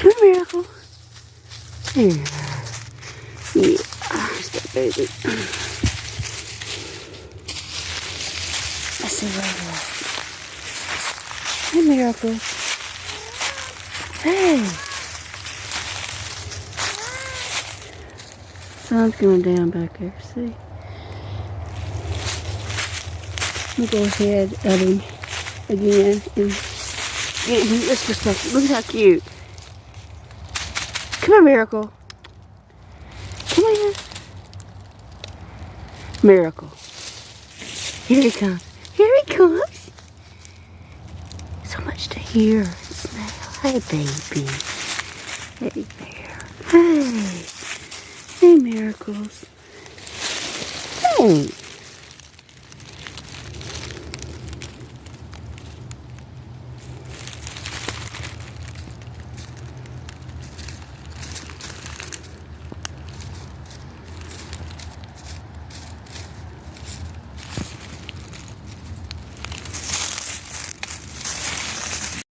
Come here, Miracle. Here. Yeah, step baby. Let's see where it is. Hey, Miracle. Hey. Sun's going down back there, see? I'm going to go ahead at him again and get him. Let's just look how cute. Come here, Miracle. Come here. Miracle. Here he comes. Here he comes. So much to hear and smell. Hey, baby. Hey there. Hey. Hey, Miracles. Hey.